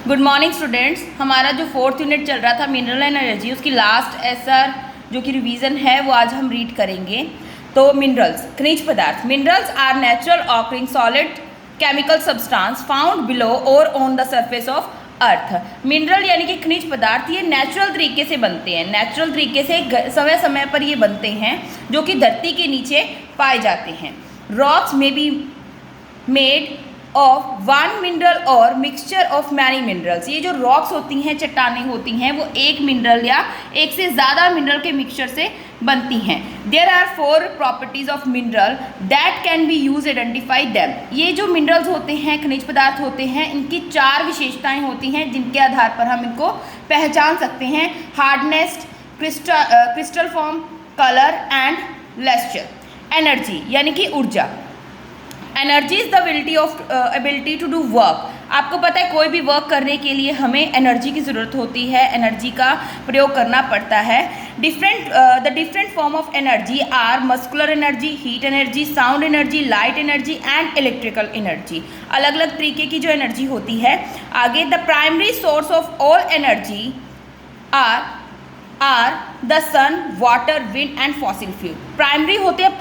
Good morning students. हमारा जो 4th unit चल रहा था मिनरल एंड एनर्जी, उसकी लास्ट एसआर जो कि रिवीजन है वो आज हम रीड करेंगे। तो मिनरल्स, खनिज पदार्थ। Minerals are natural occurring solid chemical substance found below और on the surface of earth. Mineral यानी कि खनिज पदार्थ ये नेचुरल तरीके से बनते हैं, नेचुरल तरीके से समय समय पर ये बनते हैं जो कि धरती के नीचे पाए जाते हैं। रॉक्स में be made of one mineral और मिक्सचर ऑफ मैनी मिनरल्स। ये जो रॉक्स होती हैं, चट्टानें होती हैं, वो एक मिनरल या एक से ज़्यादा मिनरल के मिक्सचर से बनती हैं। There are 4 properties of mineral that can be use identify them. ये जो मिनरल्स होते हैं, खनिज पदार्थ होते हैं, इनकी 4 विशेषताएं होती हैं जिनके आधार पर हम इनको पहचान सकते हैं। Hardness, crystal form, colour and lustre. Energy यानी कि ऊर्जा। Energy is the ability to do work. आपको पता है कोई भी वर्क करने के लिए हमें एनर्जी की ज़रूरत होती है, एनर्जी का प्रयोग करना पड़ता है। The different form of energy are muscular energy, heat energy, sound energy, light energy and electrical energy. अलग अलग तरीके की जो एनर्जी होती है। आगे, the primary source of all energy are the sun, water, wind and fossil fuel. Primary होते हैं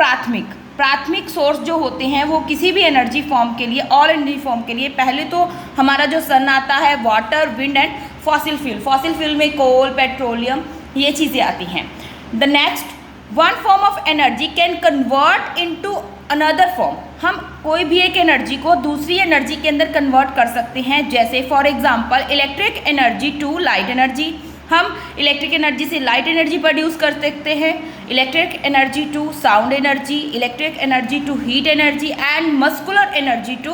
प्राथमिक सोर्स जो होते हैं वो किसी भी एनर्जी फॉर्म के लिए, ऑल एनर्जी फॉर्म के लिए पहले तो हमारा जो सन आता है, water, wind and fossil fuel. Fossil fuel में कोल, पेट्रोलियम, ये चीज़ें आती हैं। The next, one form of energy can convert into another form. हम कोई भी एक एनर्जी को दूसरी एनर्जी के अंदर कन्वर्ट कर सकते हैं। जैसे for example electric energy to light energy. हम इलेक्ट्रिक एनर्जी से लाइट एनर्जी प्रोड्यूस कर सकते हैं। Electric energy to sound energy, electric energy to heat energy and muscular energy to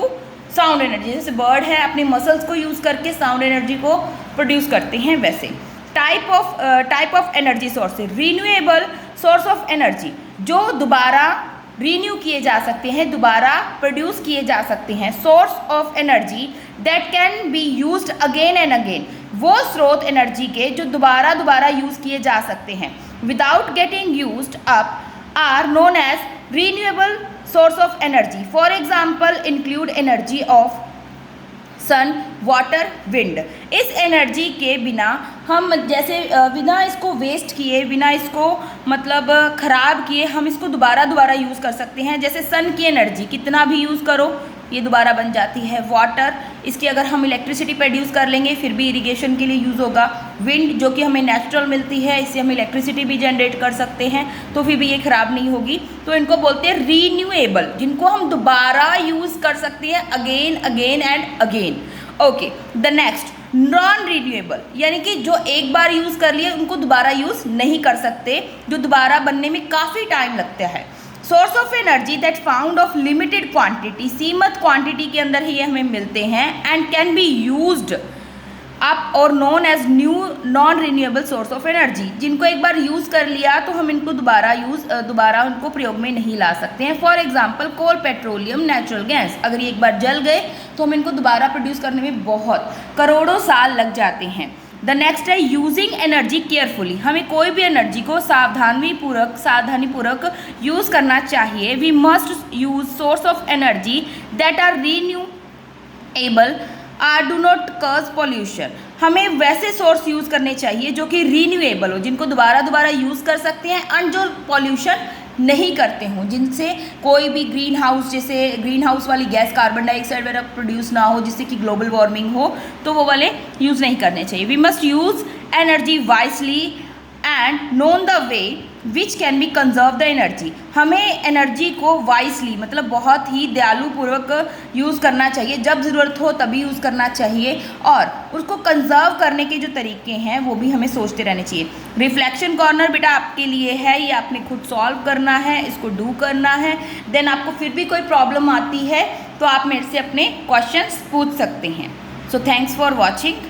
sound energy. जैसे बर्ड है, अपने मसल्स को यूज़ करके साउंड एनर्जी को प्रोड्यूस करते हैं, वैसे type of energy sources. Renewable source of energy, जो दोबारा रीन्यू किए जा सकते हैं, दोबारा प्रोड्यूस किए जा सकते हैं। Source of energy that can be used again and again, वो स्रोत एनर्जी के जो दोबारा यूज़ किए जा सकते हैं। Without getting used up are known as renewable source of energy. For example include energy of sun, water, wind. इस एनर्जी के बिना हम जैसे बिना इसको वेस्ट किए, बिना इसको मतलब ख़राब किए हम इसको दोबारा यूज़ कर सकते हैं। जैसे सन की एनर्जी कितना भी यूज़ करो ये दोबारा बन जाती है। वाटर, इसकी अगर हम इलेक्ट्रिसिटी प्रोड्यूस कर लेंगे फिर भी इरिगेशन के लिए यूज़ होगा। विंड, जो कि हमें नेचुरल मिलती है, इससे हम इलेक्ट्रिसिटी भी जनरेट कर सकते हैं, तो फिर भी ये ख़राब नहीं होगी। तो इनको बोलते हैं रीन्यूएबल, जिनको हम दोबारा यूज़ कर सकते हैं again and again. Okay, the next, non renewable, यानी कि जो एक बार यूज़ कर लिए उनको दोबारा यूज़ नहीं कर सकते, जो दोबारा बनने में काफ़ी टाइम लगता है। Source of energy that found of limited quantity, सीमित क्वांटिटी के अंदर ही ये हमें मिलते हैं। And can be used up और known as new non renewable source of energy, जिनको एक बार यूज़ कर लिया तो हम इनको दोबारा उनको प्रयोग में नहीं ला सकते हैं। For example coal, petroleum, natural gas, अगर ये एक बार जल गए तो हम इनको दोबारा प्रोड्यूस करने में बहुत करोड़ों साल लग जाते हैं। द नेक्स्ट है यूजिंग एनर्जी केयरफुली। हमें कोई भी एनर्जी को सावधानीपूर्वक यूज़ करना चाहिए। We must use source of energy that are renewable or do not cause pollution. हमें वैसे सोर्स यूज़ करने चाहिए जो कि रीन्यूएबल हो, जिनको दोबारा यूज़ कर सकते हैं और जो पॉल्यूशन नहीं करते हों, जिनसे कोई भी ग्रीन हाउस वाली गैस, कार्बन डाइऑक्साइड वगैरह प्रोड्यूस ना हो, जिससे कि ग्लोबल वार्मिंग हो, तो वो वाले यूज़ नहीं करने चाहिए। We must use energy wisely and know the way which can be conserve the energy. हमें एनर्जी को वाइसली मतलब बहुत ही दयालुपूर्वक यूज़ करना चाहिए, जब ज़रूरत हो तभी यूज़ करना चाहिए, और उसको कंजर्व करने के जो तरीके हैं वो भी हमें सोचते रहने चाहिए। रिफ्लेक्शन कॉर्नर बेटा आपके लिए है, ये आपने खुद सॉल्व करना है, इसको डू करना है। देन आपको फिर भी कोई प्रॉब्लम आती है तो आप मेरे से अपने क्वेश्चंस पूछ सकते हैं। So thanks for watching.